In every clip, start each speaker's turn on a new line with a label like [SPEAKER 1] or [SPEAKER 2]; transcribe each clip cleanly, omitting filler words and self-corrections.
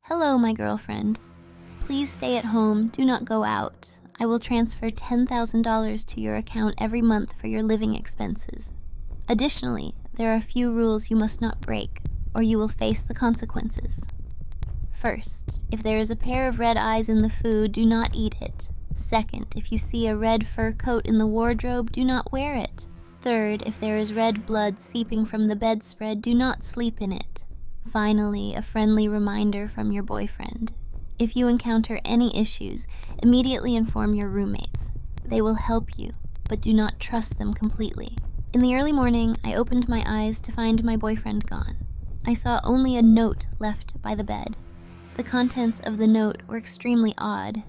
[SPEAKER 1] Hello, my girlfriend. Please stay at home, do not go out. I will transfer $10,000 to your account every month for your living expenses. Additionally, there are a few rules you must not break, or you will face the consequences. First, if there is a pair of red eyes in the food, do not eat it. Second, if you see a red fur coat in the wardrobe, do not wear it. Third, if there is red blood seeping from the bedspread, do not sleep in it. Finally, a friendly reminder from your boyfriend. If you encounter any issues, immediately inform your roommates. They will help you, but do not trust them completely. In the early morning, I opened my eyes to find my boyfriend gone. I saw only a note left by the bed. The contents of the note were extremely odd.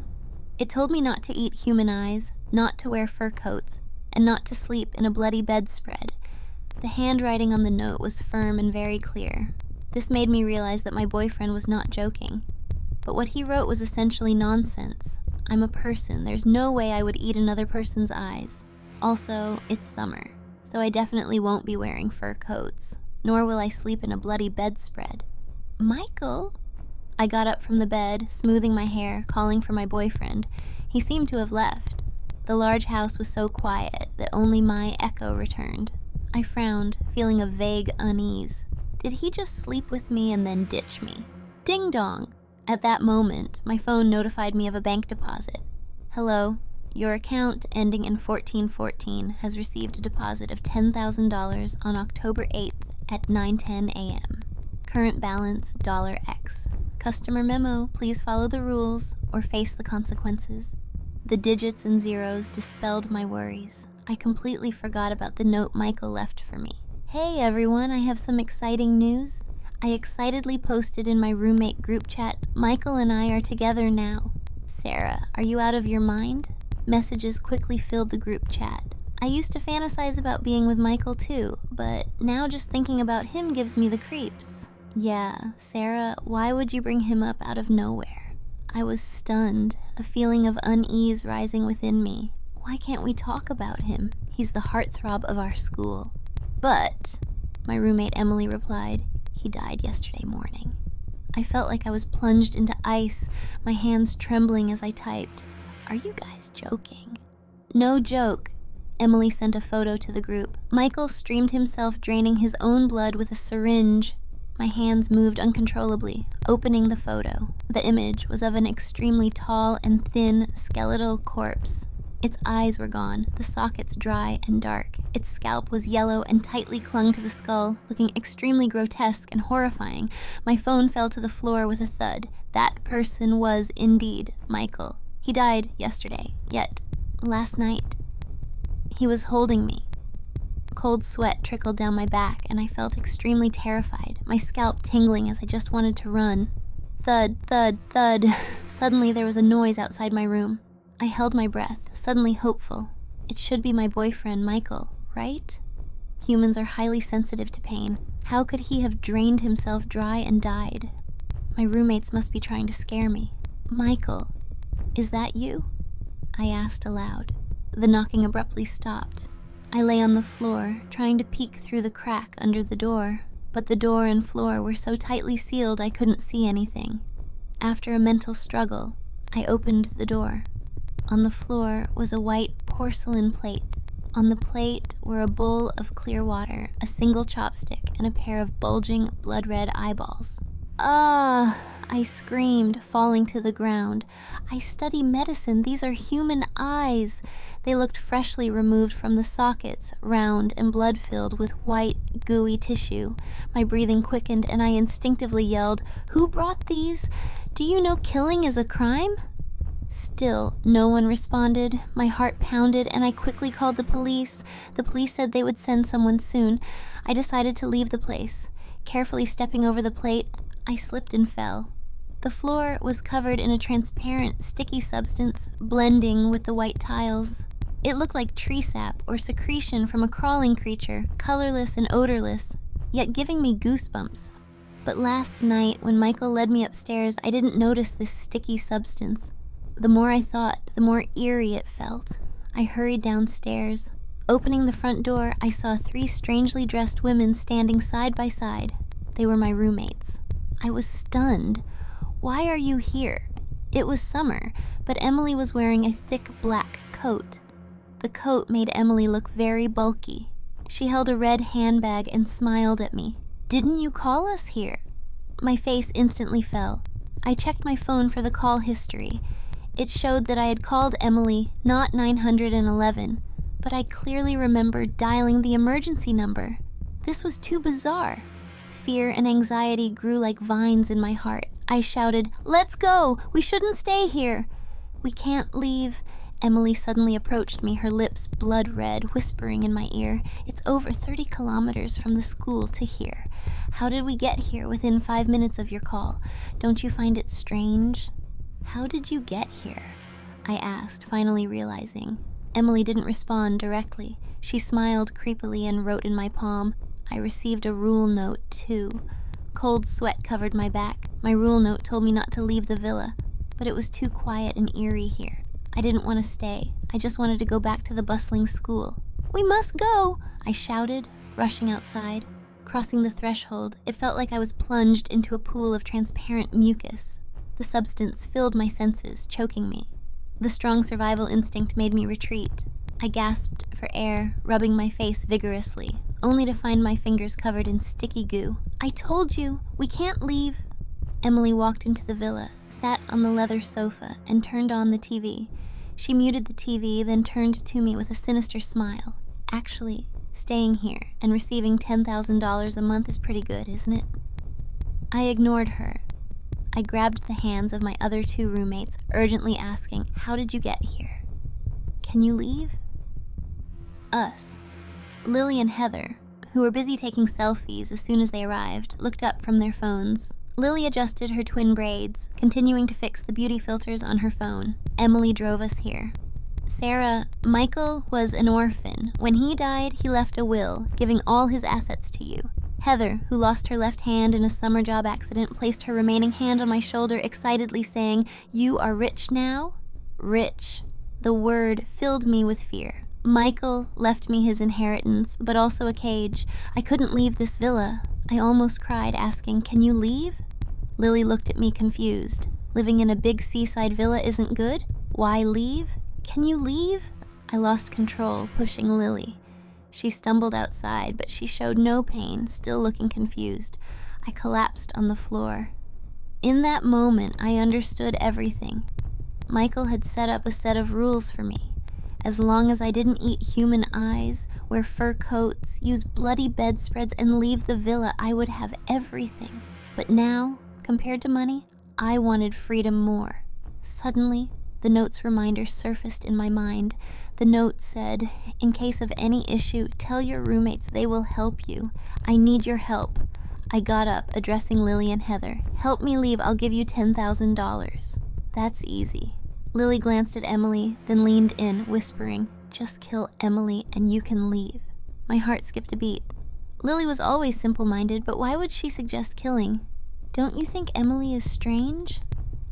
[SPEAKER 1] It told me not to eat human eyes, not to wear fur coats, and not to sleep in a bloody bedspread. The handwriting on the note was firm and very clear. This made me realize that my boyfriend was not joking. But what he wrote was essentially nonsense. I'm a person. There's no way I would eat another person's eyes. Also, it's summer, so I definitely won't be wearing fur coats, nor will I sleep in a bloody bedspread. Michael? I got up from the bed, smoothing my hair, calling for my boyfriend. He seemed to have left. The large house was so quiet that only my echo returned. I frowned, feeling a vague unease. Did he just sleep with me and then ditch me? Ding dong! At that moment, my phone notified me of a bank deposit. Hello, your account ending in 1414 has received a deposit of $10,000 on October 8th at 9:10 a.m. Current balance $X. Customer memo, please follow the rules or face the consequences. The digits and zeros dispelled my worries. I completely forgot about the note Michael left for me. Hey everyone, I have some exciting news. I excitedly posted in my roommate group chat, Michael and I are together now. Sarah, are you out of your mind? Messages quickly filled the group chat. I used to fantasize about being with Michael too, but now just thinking about him gives me the creeps. Yeah, Sarah, why would you bring him up out of nowhere? I was stunned, a feeling of unease rising within me. Why can't we talk about him? He's the heartthrob of our school. But, my roommate Emily replied, he died yesterday morning. I felt like I was plunged into ice, my hands trembling as I typed. Are you guys joking? No joke. Emily sent a photo to the group. Michael streamed himself draining his own blood with a syringe. My hands moved uncontrollably, opening the photo. The image was of an extremely tall and thin skeletal corpse. Its eyes were gone, the sockets dry and dark. Its scalp was yellow and tightly clung to the skull, looking extremely grotesque and horrifying. My phone fell to the floor with a thud. That person was indeed Michael. He died yesterday, yet last night, he was holding me. Cold sweat trickled down my back, and I felt extremely terrified, my scalp tingling as I just wanted to run. Thud, thud, thud. Suddenly there was a noise outside my room. I held my breath, suddenly hopeful. It should be my boyfriend, Michael, right? Humans are highly sensitive to pain. How could he have drained himself dry and died? My roommates must be trying to scare me. Michael, is that you? I asked aloud. The knocking abruptly stopped. I lay on the floor, trying to peek through the crack under the door, but the door and floor were so tightly sealed I couldn't see anything. After a mental struggle, I opened the door. On the floor was a white porcelain plate. On the plate were a bowl of clear water, a single chopstick, and a pair of bulging, blood-red eyeballs. Ah! I screamed, falling to the ground. I study medicine. These are human eyes. They looked freshly removed from the sockets, round and blood-filled with white, gooey tissue. My breathing quickened, and I instinctively yelled, "Who brought these? Do you know killing is a crime?" Still, no one responded. My heart pounded, and I quickly called the police. The police said they would send someone soon. I decided to leave the place. Carefully stepping over the plate, I slipped and fell. The floor was covered in a transparent, sticky substance, blending with the white tiles. It looked like tree sap or secretion from a crawling creature, colorless and odorless, yet giving me goosebumps. But last night, when Michael led me upstairs, I didn't notice this sticky substance. The more I thought, the more eerie it felt. I hurried downstairs. Opening the front door, I saw 3 strangely dressed women standing side by side. They were my roommates. I was stunned. Why are you here? It was summer, but Emily was wearing a thick black coat. The coat made Emily look very bulky. She held a red handbag and smiled at me. Didn't you call us here? My face instantly fell. I checked my phone for the call history. It showed that I had called Emily, not 911, but I clearly remembered dialing the emergency number. This was too bizarre. Fear and anxiety grew like vines in my heart. I shouted, "Let's go! We shouldn't stay here!" "We can't leave." Emily suddenly approached me, her lips blood red, whispering in my ear, "It's over 30 kilometers from the school to here. How did we get here within 5 minutes of your call? Don't you find it strange?" "How did you get here?" I asked, finally realizing. Emily didn't respond directly. She smiled creepily and wrote in my palm, "I received a rule note, too." Cold sweat covered my back. My rule note told me not to leave the villa, but it was too quiet and eerie here. I didn't want to stay. I just wanted to go back to the bustling school. "We must go!" I shouted, rushing outside. Crossing the threshold, it felt like I was plunged into a pool of transparent mucus. The substance filled my senses, choking me. The strong survival instinct made me retreat. I gasped for air, rubbing my face vigorously, only to find my fingers covered in sticky goo. "I told you, we can't leave." Emily walked into the villa, sat on the leather sofa, and turned on the TV. She muted the TV, then turned to me with a sinister smile. "Actually, staying here and receiving $10,000 a month is pretty good, isn't it?" I ignored her. I grabbed the hands of my other 2 roommates, urgently asking, "How did you get here? Can you leave?" Us. Lily and Heather, who were busy taking selfies as soon as they arrived, looked up from their phones. Lily adjusted her twin braids, continuing to fix the beauty filters on her phone. Emily drove us here. Sarah, Michael was an orphan. When he died, he left a will, giving all his assets to you. Heather, who lost her left hand in a summer job accident, placed her remaining hand on my shoulder, excitedly saying, "You are rich now?" Rich. The word filled me with fear. Michael left me his inheritance, but also a cage. I couldn't leave this villa. I almost cried, asking, "Can you leave?" Lily looked at me confused. Living in a big seaside villa isn't good? Why leave? "Can you leave?" I lost control, pushing Lily. She stumbled outside, but she showed no pain, still looking confused. I collapsed on the floor. In that moment, I understood everything. Michael had set up a set of rules for me. As long as I didn't eat human eyes, wear fur coats, use bloody bedspreads, and leave the villa, I would have everything. But now, compared to money, I wanted freedom more. Suddenly, the note's reminder surfaced in my mind. The note said, "In case of any issue, tell your roommates they will help you. I need your help." I got up, addressing Lily and Heather. "Help me leave, I'll give you $10,000. That's easy." Lily glanced at Emily, then leaned in, whispering, "Just kill Emily and you can leave." My heart skipped a beat. Lily was always simple-minded, but why would she suggest killing? "Don't you think Emily is strange?"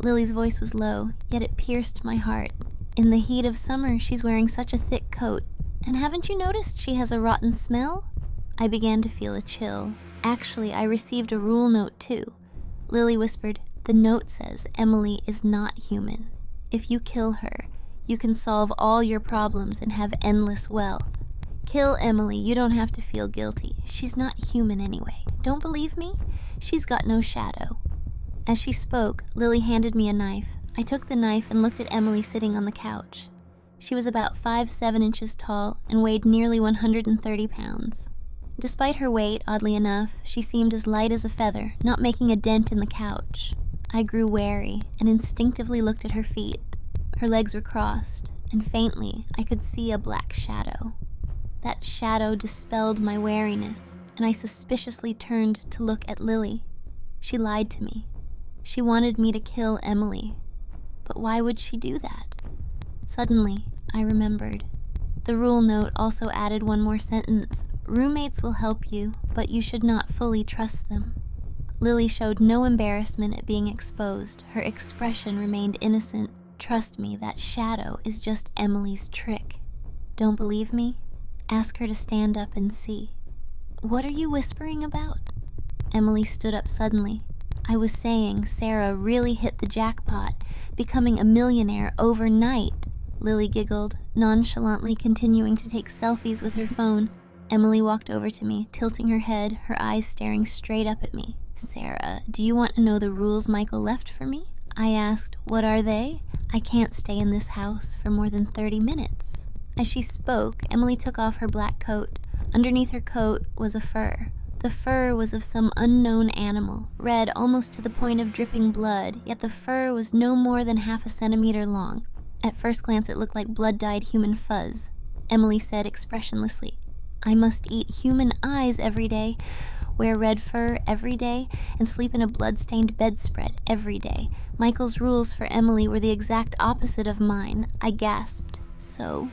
[SPEAKER 1] Lily's voice was low, yet it pierced my heart. "In the heat of summer, she's wearing such a thick coat. And haven't you noticed she has a rotten smell?" I began to feel a chill. Actually, I received a rule note too. Lily whispered, "The note says Emily is not human. If you kill her, you can solve all your problems and have endless wealth. Kill Emily, you don't have to feel guilty. She's not human anyway. Don't believe me? She's got no shadow." As she spoke, Lily handed me a knife. I took the knife and looked at Emily sitting on the couch. She was about 5'7" inches tall and weighed nearly 130 pounds. Despite her weight, oddly enough, she seemed as light as a feather, not making a dent in the couch. I grew wary and instinctively looked at her feet. Her legs were crossed, and faintly I could see a black shadow. That shadow dispelled my wariness, and I suspiciously turned to look at Lily. She lied to me. She wanted me to kill Emily. But why would she do that? Suddenly, I remembered. The rule note also added one more sentence. "Roommates will help you, but you should not fully trust them." Lily showed no embarrassment at being exposed. Her expression remained innocent. "Trust me, that shadow is just Emily's trick. Don't believe me? Ask her to stand up and see." "What are you whispering about?" Emily stood up suddenly. I was saying Sarah really hit the jackpot, becoming a millionaire overnight, Lily giggled, nonchalantly continuing to take selfies with her phone. Emily walked over to me, tilting her head, her eyes staring straight up at me. Sarah, do you want to know the rules Michael left for me? I asked. What are they? I can't stay in this house for more than 30 minutes. As she spoke, Emily took off her black coat. Underneath her coat was a fur. The fur was of some unknown animal, red almost to the point of dripping blood, yet the fur was no more than half a centimeter long. At first glance it looked like blood-dyed human fuzz. Emily said expressionlessly, I must eat human eyes every day, wear red fur every day, and sleep in a blood-stained bedspread every day. Michael's rules for Emily were the exact opposite of mine. I gasped. So,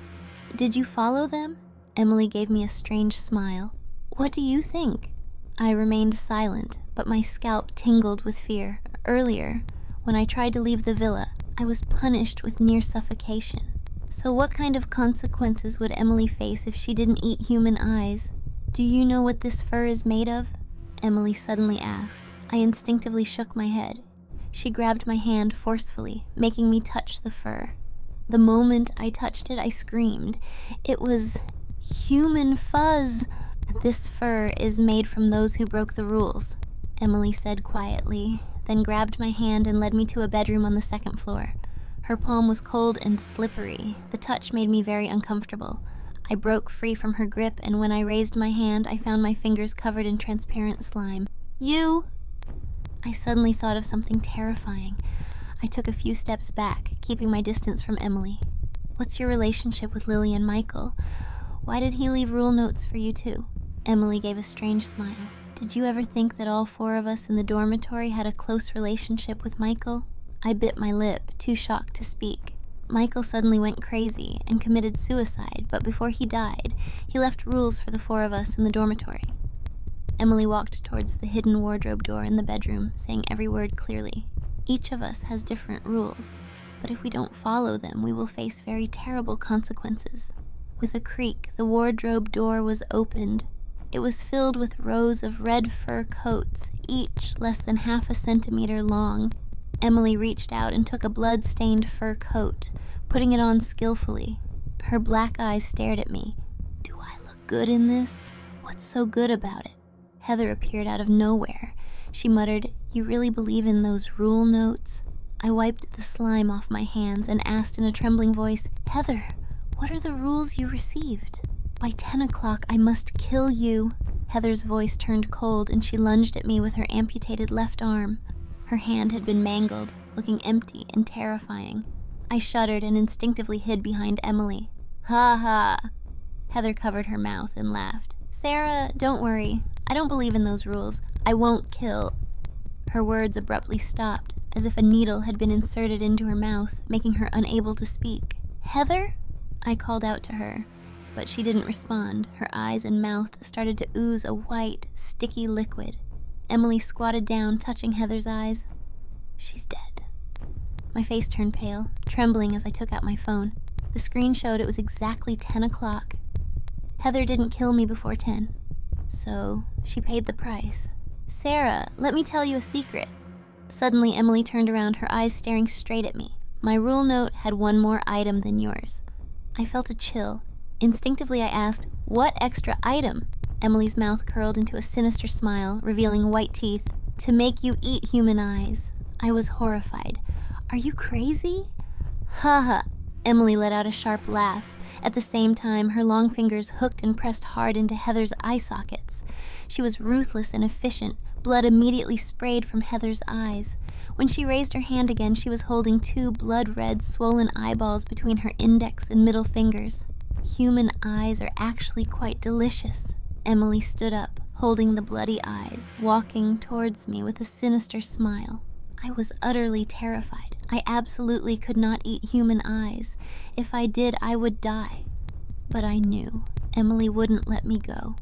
[SPEAKER 1] did you follow them? Emily gave me a strange smile. What do you think? I remained silent, but my scalp tingled with fear. Earlier, when I tried to leave the villa, I was punished with near suffocation. So what kind of consequences would Emily face if she didn't eat human eyes? Do you know what this fur is made of? Emily suddenly asked. I instinctively shook my head. She grabbed my hand forcefully, making me touch the fur. The moment I touched it, I screamed. It was human fuzz. This fur is made from those who broke the rules, Emily said quietly, then grabbed my hand and led me to a bedroom on the second floor. Her palm was cold and slippery. The touch made me very uncomfortable. I broke free from her grip, and when I raised my hand, I found my fingers covered in transparent slime. You! I suddenly thought of something terrifying. I took a few steps back, keeping my distance from Emily. What's your relationship with Lily and Michael? Why did he leave rule notes for you too? Emily gave a strange smile. Did you ever think that all 4 of us in the dormitory had a close relationship with Michael? I bit my lip, too shocked to speak. Michael suddenly went crazy and committed suicide, but before he died, he left rules for the 4 of us in the dormitory. Emily walked towards the hidden wardrobe door in the bedroom, saying every word clearly. Each of us has different rules, but if we don't follow them, we will face very terrible consequences. With a creak, the wardrobe door was opened. It was filled with rows of red fur coats, each less than half a centimeter long. Emily reached out and took a blood-stained fur coat, putting it on skillfully. Her black eyes stared at me. Do I look good in this? What's so good about it? Heather appeared out of nowhere. She muttered, You really believe in those rule notes? I wiped the slime off my hands and asked in a trembling voice, Heather, what are the rules you received? By 10 o'clock, I must kill you. Heather's voice turned cold and she lunged at me with her amputated left arm. Her hand had been mangled, looking empty and terrifying. I shuddered and instinctively hid behind Emily. Ha ha! Heather covered her mouth and laughed. Sarah, don't worry. I don't believe in those rules. I won't kill. Her words abruptly stopped, as if a needle had been inserted into her mouth, making her unable to speak. Heather? I called out to her, but she didn't respond. Her eyes and mouth started to ooze a white, sticky liquid. Emily squatted down, touching Heather's eyes. She's dead. My face turned pale, trembling as I took out my phone. The screen showed it was exactly 10 o'clock. Heather didn't kill me before 10, so she paid the price. Sarah, let me tell you a secret. Suddenly, Emily turned around, her eyes staring straight at me. My rule note had one more item than yours. I felt a chill. Instinctively, I asked, What extra item? Emily's mouth curled into a sinister smile, revealing white teeth. To make you eat human eyes. I was horrified. Are you crazy? Ha ha. Emily let out a sharp laugh. At the same time, her long fingers hooked and pressed hard into Heather's eye sockets. She was ruthless and efficient. Blood immediately sprayed from Heather's eyes. When she raised her hand again, she was holding 2 blood-red, swollen eyeballs between her index and middle fingers. Human eyes are actually quite delicious. Emily stood up, holding the bloody eyes, walking towards me with a sinister smile. I was utterly terrified. I absolutely could not eat human eyes. If I did, I would die. But I knew Emily wouldn't let me go.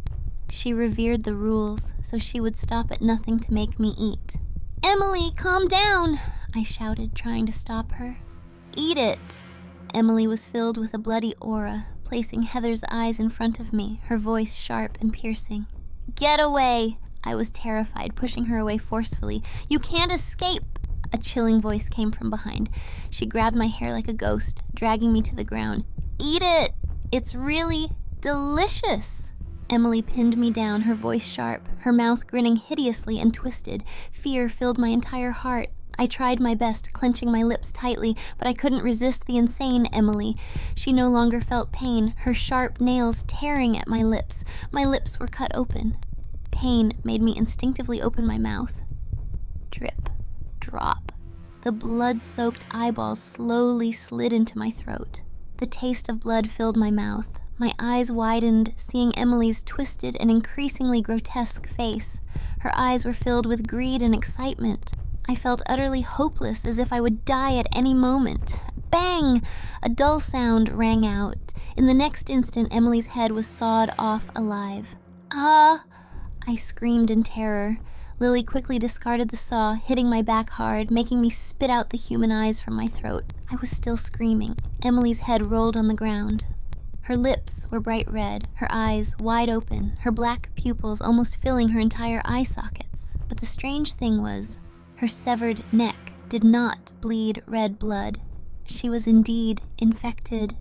[SPEAKER 1] She revered the rules, so she would stop at nothing to make me eat. Emily, calm down! I shouted, trying to stop her. Eat it! Emily was filled with a bloody aura, placing Heather's eyes in front of me, her voice sharp and piercing. Get away! I was terrified, pushing her away forcefully. "You can't escape!" A chilling voice came from behind. She grabbed my hair like a ghost, dragging me to the ground. "Eat it! It's really delicious!" Emily pinned me down, her voice sharp, her mouth grinning hideously and twisted. Fear filled my entire heart. I tried my best, clenching my lips tightly, but I couldn't resist the insane Emily. She no longer felt pain, her sharp nails tearing at my lips. My lips were cut open. Pain made me instinctively open my mouth. Drip. Drop. The blood-soaked eyeballs slowly slid into my throat. The taste of blood filled my mouth. My eyes widened, seeing Emily's twisted and increasingly grotesque face. Her eyes were filled with greed and excitement. I felt utterly hopeless, as if I would die at any moment. Bang! A dull sound rang out. In the next instant, Emily's head was sawed off alive. "Ah!" I screamed in terror. Lily quickly discarded the saw, hitting my back hard, making me spit out the human eyes from my throat. I was still screaming. Emily's head rolled on the ground. Her lips were bright red, her eyes wide open, her black pupils almost filling her entire eye sockets. But the strange thing was, her severed neck did not bleed red blood. She was indeed infected.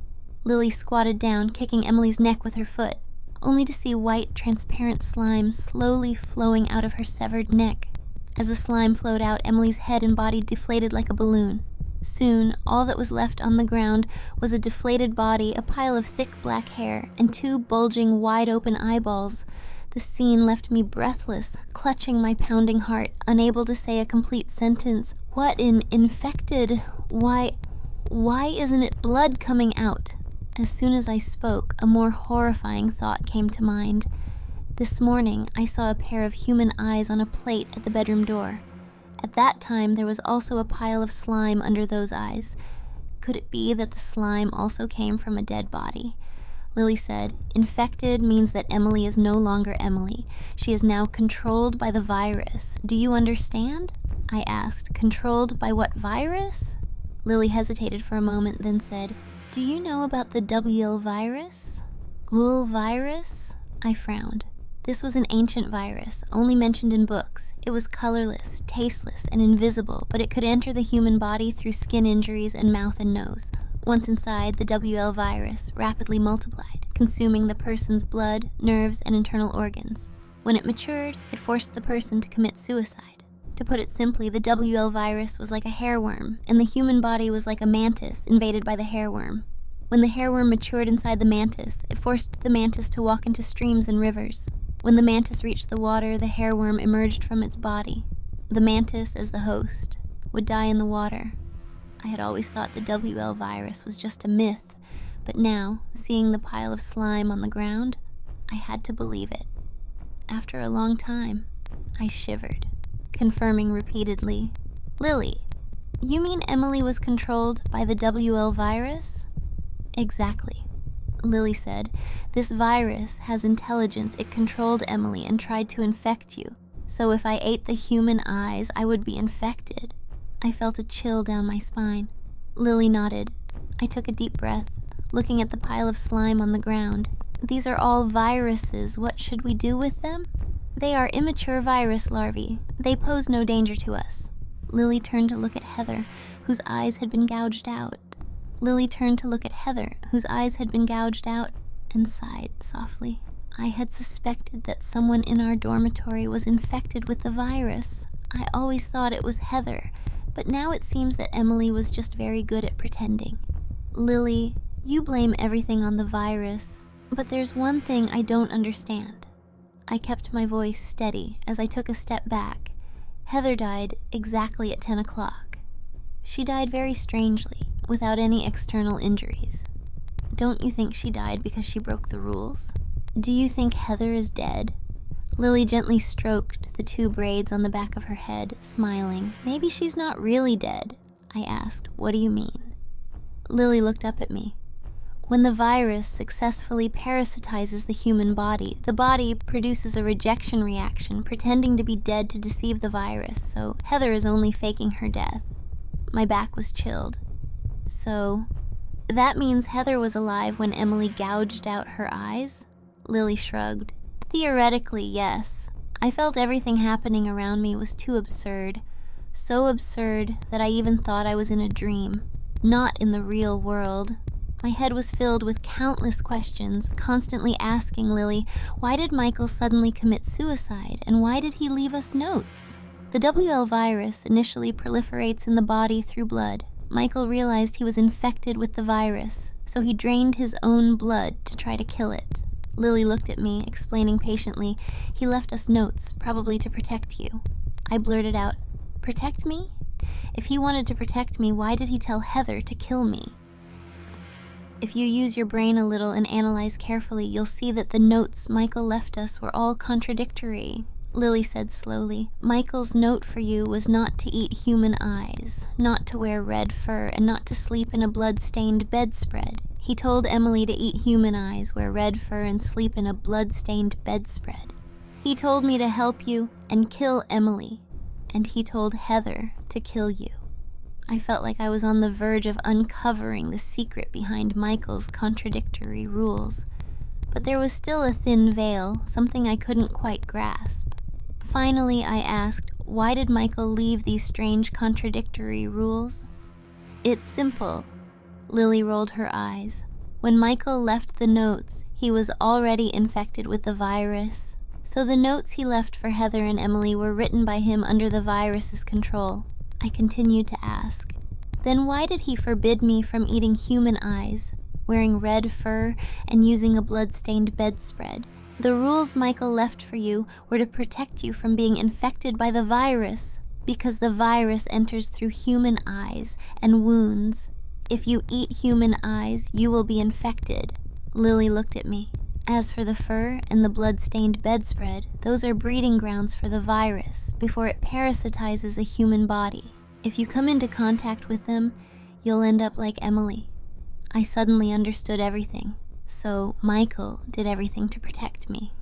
[SPEAKER 1] Lily squatted down, kicking Emily's neck with her foot, only to see white, transparent slime slowly flowing out of her severed neck. As the slime flowed out, Emily's head and body deflated like a balloon. Soon, all that was left on the ground was a deflated body, a pile of thick black hair, and two bulging, wide-open eyeballs. The scene left me breathless, clutching my pounding heart, unable to say a complete sentence. What in infected? Why isn't it blood coming out? As soon as I spoke, a more horrifying thought came to mind. This morning, I saw a pair of human eyes on a plate at the bedroom door. At that time, there was also a pile of slime under those eyes. Could it be that the slime also came from a dead body? Lily said, "Infected means that Emily is no longer Emily. She is now controlled by the virus. Do you understand?" I asked. "Controlled by what virus?" Lily hesitated for a moment, then said, "Do you know about the WL virus?" "Ul virus?" I frowned. This was an ancient virus, only mentioned in books. It was colorless, tasteless, and invisible, but it could enter the human body through skin injuries and mouth and nose. Once inside, the WL virus rapidly multiplied, consuming the person's blood, nerves, and internal organs. When it matured, it forced the person to commit suicide. To put it simply, the WL virus was like a hairworm, and the human body was like a mantis invaded by the hairworm. When the hairworm matured inside the mantis, it forced the mantis to walk into streams and rivers. When the mantis reached the water, the hairworm emerged from its body. The mantis, as the host, would die in the water. I had always thought the WL virus was just a myth, but now, seeing the pile of slime on the ground, I had to believe it. After a long time, I shivered, confirming repeatedly, "Lily, you mean Emily was controlled by the WL virus?" "Exactly," Lily said. "This virus has intelligence. It controlled Emily and tried to infect you. So if I ate the human eyes, I would be infected." I felt a chill down my spine. Lily nodded. I took a deep breath, looking at the pile of slime on the ground. "These are all viruses. What should we do with them?" "They are immature virus larvae. They pose no danger to us." Lily turned to look at Heather, whose eyes had been gouged out. And sighed softly. I had suspected that someone in our dormitory was infected with the virus. I always thought it was Heather, but now it seems that Emily was just very good at pretending. "Lily, you blame everything on the virus, but there's one thing I don't understand." I kept my voice steady as I took a step back. Heather died exactly at 10 o'clock. She died very strangely, without any external injuries. Don't you think she died because she broke the rules? Do you think Heather is dead? Lily gently stroked the two braids on the back of her head, smiling. "Maybe she's not really dead." I asked, "What do you mean?" Lily looked up at me. When the virus successfully parasitizes the human body, the body produces a rejection reaction, pretending to be dead to deceive the virus, so Heather is only faking her death. My back was chilled. "So, that means Heather was alive when Emily gouged out her eyes?" Lily shrugged. "Theoretically, yes. I felt everything happening around me was too absurd. So absurd that I even thought I was in a dream, not in the real world. My head was filled with countless questions, constantly asking Lily, why did Michael suddenly commit suicide, and why did he leave us notes? The WL virus initially proliferates in the body through blood. Michael realized he was infected with the virus, so he drained his own blood to try to kill it. Lily looked at me, explaining patiently, he left us notes, probably to protect you. I blurted out, protect me? If he wanted to protect me, why did he tell Heather to kill me? If you use your brain a little and analyze carefully, you'll see that the notes Michael left us were all contradictory. Lily said slowly, Michael's note for you was not to eat human eyes, not to wear red fur, and not to sleep in a blood-stained bedspread. He told Emily to eat human eyes, wear red fur, and sleep in a blood-stained bedspread. He told me to help you and kill Emily, and he told Heather to kill you. I felt like I was on the verge of uncovering the secret behind Michael's contradictory rules. But there was still a thin veil, something I couldn't quite grasp. Finally, I asked, why did Michael leave these strange contradictory rules? It's simple. Lily rolled her eyes. When Michael left the notes, he was already infected with the virus. So the notes he left for Heather and Emily were written by him under the virus's control. I continued to ask, then why did he forbid me from eating human eyes, wearing red fur, and using a blood-stained bedspread? The rules Michael left for you were to protect you from being infected by the virus, because the virus enters through human eyes and wounds. If you eat human eyes, you will be infected. Lily looked at me. As for the fur and the blood-stained bedspread, those are breeding grounds for the virus before it parasitizes a human body. If you come into contact with them, you'll end up like Emily. I suddenly understood everything, so Michael did everything to protect me.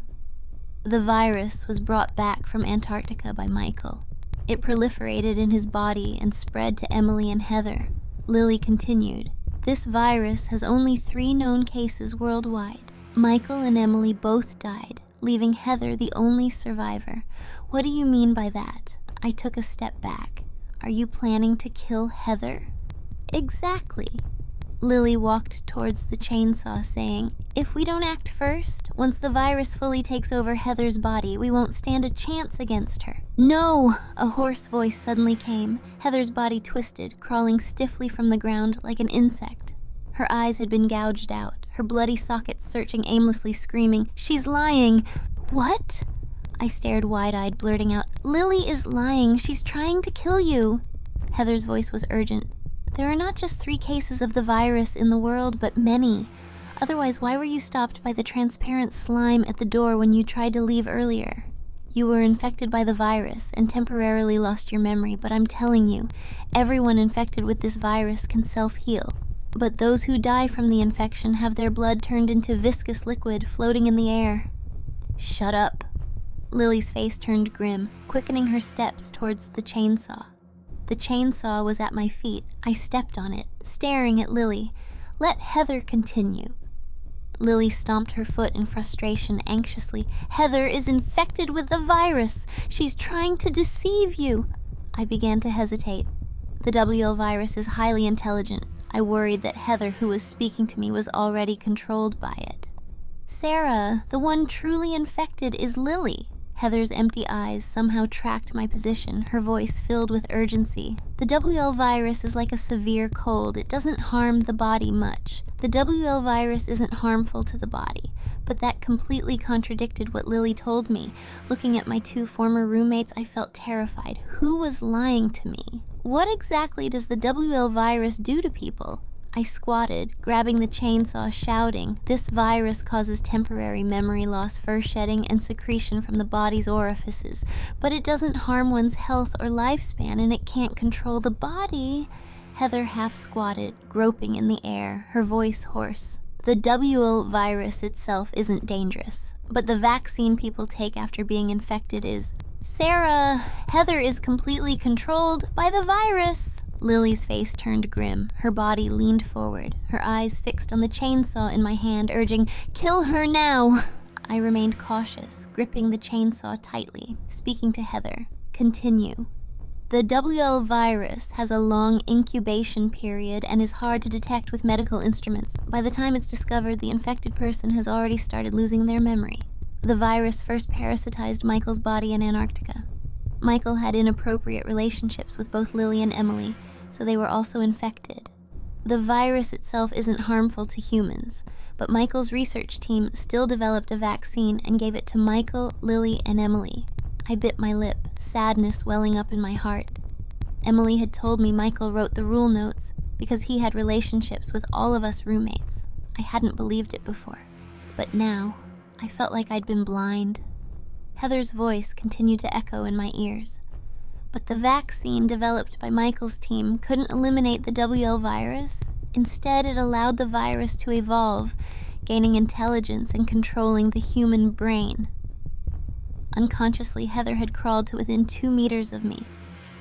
[SPEAKER 1] The virus was brought back from Antarctica by Michael. It proliferated in his body and spread to Emily and Heather. Lily continued, this virus has only 3 known cases worldwide. Michael and Emily both died, leaving Heather the only survivor. What do you mean by that? I took a step back. Are you planning to kill Heather? Exactly. Lily walked towards the chainsaw, saying, if we don't act first, once the virus fully takes over Heather's body, we won't stand a chance against her. No! A hoarse voice suddenly came. Heather's body twisted, crawling stiffly from the ground like an insect. Her eyes had been gouged out, her bloody sockets searching aimlessly, screaming, she's lying! What? I stared wide-eyed, blurting out, Lily is lying, she's trying to kill you. Heather's voice was urgent. There are not just 3 cases of the virus in the world, but many. Otherwise, why were you stopped by the transparent slime at the door when you tried to leave earlier? You were infected by the virus and temporarily lost your memory, but I'm telling you, everyone infected with this virus can self-heal. But those who die from the infection have their blood turned into viscous liquid floating in the air. Shut up. Lily's face turned grim, quickening her steps towards the chainsaw. The chainsaw was at my feet. I stepped on it, staring at Lily. Let Heather continue. Lily stomped her foot in frustration, anxiously. Heather is infected with the virus. She's trying to deceive you. I began to hesitate. The WL virus is highly intelligent. I worried that Heather, who was speaking to me, was already controlled by it. Sarah, the one truly infected is Lily. Heather's empty eyes somehow tracked my position, her voice filled with urgency. The WL virus is like a severe cold. It doesn't harm the body much. The WL virus isn't harmful to the body, but that completely contradicted what Lily told me. Looking at my 2 former roommates, I felt terrified. Who was lying to me? What exactly does the WL virus do to people? I squatted, grabbing the chainsaw, shouting, this virus causes temporary memory loss, fur shedding, and secretion from the body's orifices. But it doesn't harm one's health or lifespan, and it can't control the body. Heather half squatted, groping in the air, her voice hoarse. The WL virus itself isn't dangerous, but the vaccine people take after being infected is. Sarah, Heather is completely controlled by the virus. Lily's face turned grim. Her body leaned forward, her eyes fixed on the chainsaw in my hand, urging, kill her now. I remained cautious, gripping the chainsaw tightly, speaking to Heather. Continue. The WL virus has a long incubation period and is hard to detect with medical instruments. By the time it's discovered, the infected person has already started losing their memory. The virus first parasitized Michael's body in Antarctica. Michael had inappropriate relationships with both Lily and Emily, so they were also infected. The virus itself isn't harmful to humans, but Michael's research team still developed a vaccine and gave it to Michael, Lily, and Emily. I bit my lip, sadness welling up in my heart. Emily had told me Michael wrote the rule notes because he had relationships with all of us roommates. I hadn't believed it before, but now I felt like I'd been blind. Heather's voice continued to echo in my ears. But the vaccine developed by Michael's team couldn't eliminate the WL virus. Instead, it allowed the virus to evolve, gaining intelligence and controlling the human brain. Unconsciously, Heather had crawled to within 2 meters of me.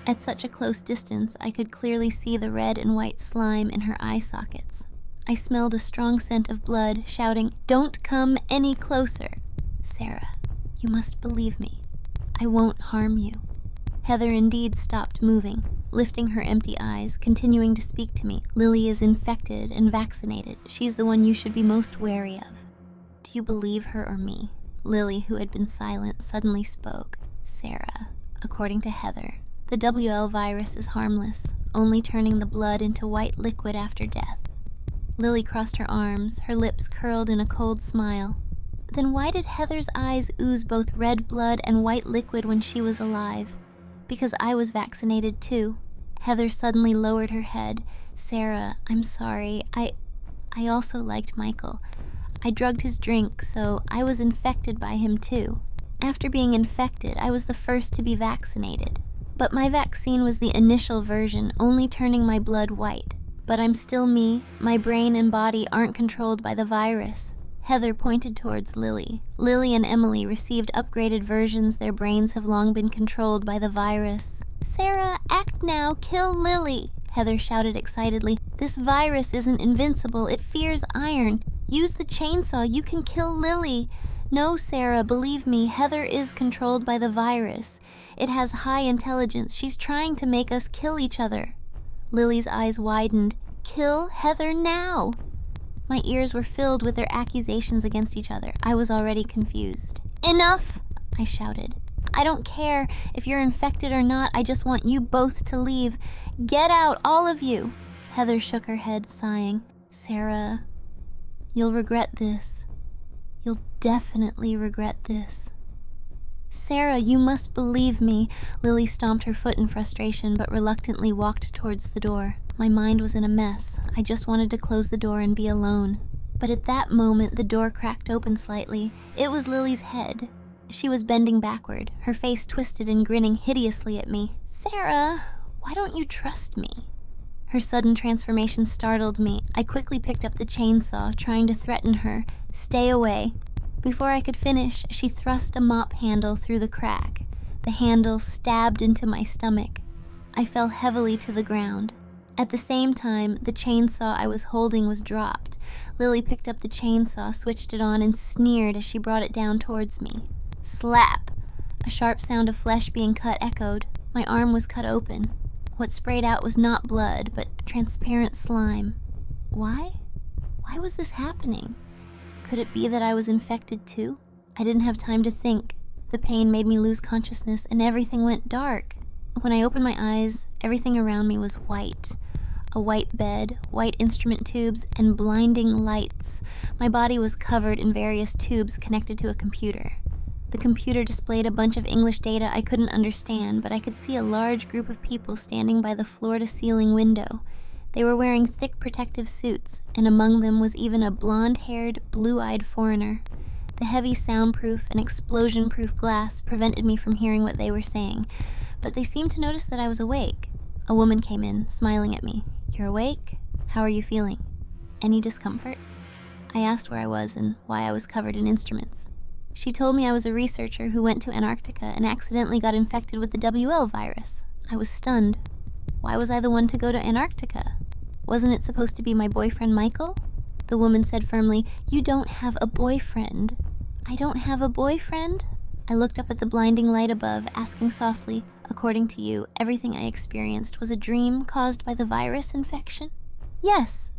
[SPEAKER 1] At such a close distance, I could clearly see the red and white slime in her eye sockets. I smelled a strong scent of blood, shouting, "Don't come any closer! Sarah, you must believe me. I won't harm you." Heather indeed stopped moving, lifting her empty eyes, continuing to speak to me. "Lily is infected and vaccinated. She's the one you should be most wary of. Do you believe her or me?" Lily, who had been silent, suddenly spoke. "Sarah, according to Heather, the WL virus is harmless, only turning the blood into white liquid after death." Lily crossed her arms, her lips curled in a cold smile. "Then why did Heather's eyes ooze both red blood and white liquid when she was alive?" "Because I was vaccinated too." Heather suddenly lowered her head. "Sarah, I'm sorry. I also liked Michael. I drugged his drink, so I was infected by him too. After being infected, I was the first to be vaccinated. But my vaccine was the initial version, only turning my blood white. But I'm still me. My brain and body aren't controlled by the virus." Heather pointed towards Lily. "Lily and Emily received upgraded versions. Their brains have long been controlled by the virus." "Sarah, act now, kill Lily!" Heather shouted excitedly. "This virus isn't invincible, it fears iron. Use the chainsaw, you can kill Lily." "No, Sarah, believe me, Heather is controlled by the virus. It has high intelligence, she's trying to make us kill each other." Lily's eyes widened. "Kill Heather now!" My ears were filled with their accusations against each other. I was already confused. "Enough!" I shouted. "I don't care if you're infected or not, I just want you both to leave. Get out, all of you!" Heather shook her head, sighing. "Sarah, you'll regret this. You'll definitely regret this." "Sarah, you must believe me." Lily stomped her foot in frustration, but reluctantly walked towards the door. My mind was in a mess. I just wanted to close the door and be alone. But at that moment, the door cracked open slightly. It was Lily's head. She was bending backward, her face twisted and grinning hideously at me. "Sarah, why don't you trust me?" Her sudden transformation startled me. I quickly picked up the chainsaw, trying to threaten her. "Stay away." Before I could finish, she thrust a mop handle through the crack. The handle stabbed into my stomach. I fell heavily to the ground. At the same time, the chainsaw I was holding was dropped. Lily picked up the chainsaw, switched it on, and sneered as she brought it down towards me. Slap! A sharp sound of flesh being cut echoed. My arm was cut open. What sprayed out was not blood, but transparent slime. Why? Why was this happening? Could it be that I was infected too? I didn't have time to think. The pain made me lose consciousness, and everything went dark. When I opened my eyes, everything around me was white. A white bed, white instrument tubes, and blinding lights. My body was covered in various tubes connected to a computer. The computer displayed a bunch of English data I couldn't understand, but I could see a large group of people standing by the floor-to-ceiling window. They were wearing thick protective suits, and among them was even a blonde-haired, blue-eyed foreigner. The heavy soundproof and explosion-proof glass prevented me from hearing what they were saying, but they seemed to notice that I was awake. A woman came in, smiling at me. "You're awake? How are you feeling? Any discomfort?" I asked where I was and why I was covered in instruments. She told me I was a researcher who went to Antarctica and accidentally got infected with the WL virus. I was stunned. Why was I the one to go to Antarctica? Wasn't it supposed to be my boyfriend Michael? The woman said firmly, "You don't have a boyfriend." I don't have a boyfriend? I looked up at the blinding light above, asking softly, according to you, everything I experienced was a dream caused by the virus infection? Yes.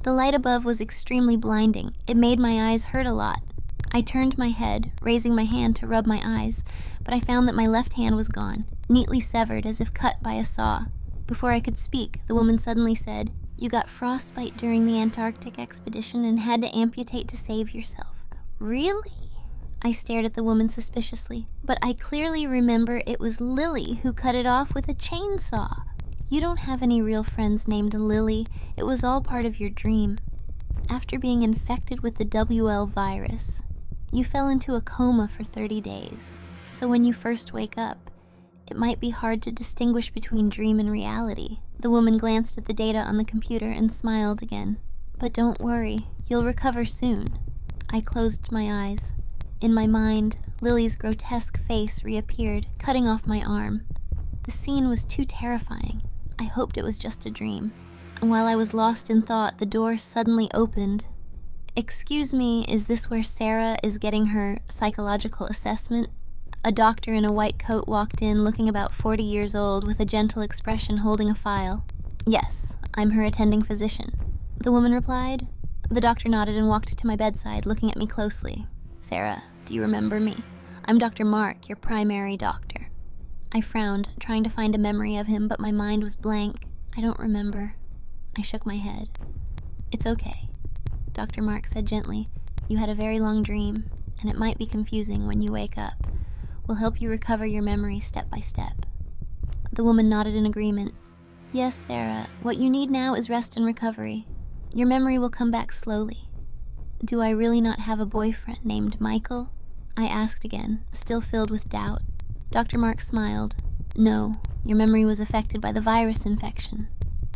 [SPEAKER 1] The light above was extremely blinding. It made my eyes hurt a lot. I turned my head, raising my hand to rub my eyes, but I found that my left hand was gone, neatly severed as if cut by a saw. Before I could speak, the woman suddenly said, "You got frostbite during the Antarctic expedition and had to amputate to save yourself." Really? I stared at the woman suspiciously, but I clearly remember it was Lily who cut it off with a chainsaw. You don't have any real friends named Lily. It was all part of your dream. After being infected with the WL virus, you fell into a coma for 30 days. So when you first wake up, it might be hard to distinguish between dream and reality. The woman glanced at the data on the computer and smiled again. But don't worry, you'll recover soon. I closed my eyes. In my mind, Lily's grotesque face reappeared, cutting off my arm. The scene was too terrifying. I hoped it was just a dream. And while I was lost in thought, the door suddenly opened. "Excuse me, is this where Sarah is getting her psychological assessment?" A doctor in a white coat walked in, looking about 40 years old, with a gentle expression, holding a file. "Yes, I'm her attending physician," the woman replied. The doctor nodded and walked to my bedside, looking at me closely. "Sarah, do you remember me? I'm Dr. Mark, your primary doctor." I frowned, trying to find a memory of him, but my mind was blank. "I don't remember." I shook my head. "It's okay," Dr. Mark said gently. "You had a very long dream, and it might be confusing when you wake up. We'll help you recover your memory step by step." The woman nodded in agreement. "Yes, Sarah, what you need now is rest and recovery. Your memory will come back slowly." "Do I really not have a boyfriend named Michael?" I asked again, still filled with doubt. Dr. Mark smiled. "No, your memory was affected by the virus infection.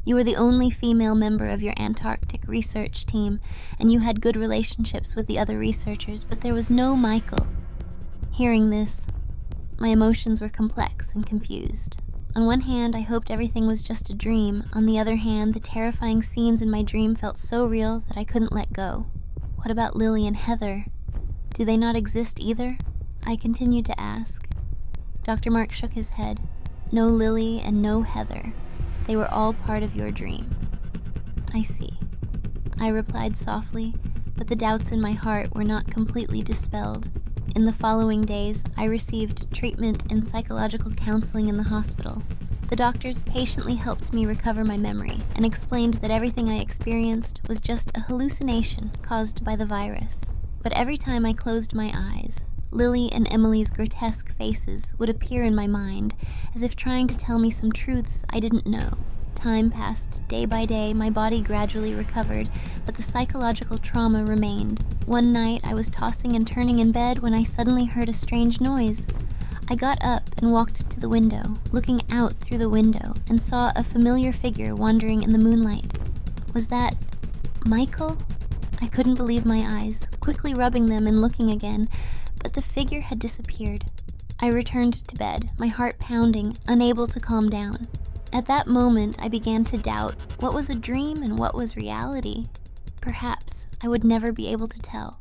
[SPEAKER 1] You were the only female member of your Antarctic research team, and you had good relationships with the other researchers, but there was no Michael." Hearing this, my emotions were complex and confused. On one hand, I hoped everything was just a dream. On the other hand, the terrifying scenes in my dream felt so real that I couldn't let go. What about Lily and Heather? Do they not exist either? I continued to ask. Dr. Mark shook his head. "No Lily and no Heather. They were all part of your dream." "I see," I replied softly, but the doubts in my heart were not completely dispelled. In the following days, I received treatment and psychological counseling in the hospital. The doctors patiently helped me recover my memory and explained that everything I experienced was just a hallucination caused by the virus. But every time I closed my eyes, Lily and Emily's grotesque faces would appear in my mind, as if trying to tell me some truths I didn't know. Time passed. Day by day, my body gradually recovered, but the psychological trauma remained. One night, I was tossing and turning in bed when I suddenly heard a strange noise. I got up and walked to the window, looking out through the window, and saw a familiar figure wandering in the moonlight. Was that Michael? I couldn't believe my eyes, quickly rubbing them and looking again, but the figure had disappeared. I returned to bed, my heart pounding, unable to calm down. At that moment, I began to doubt what was a dream and what was reality. Perhaps I would never be able to tell.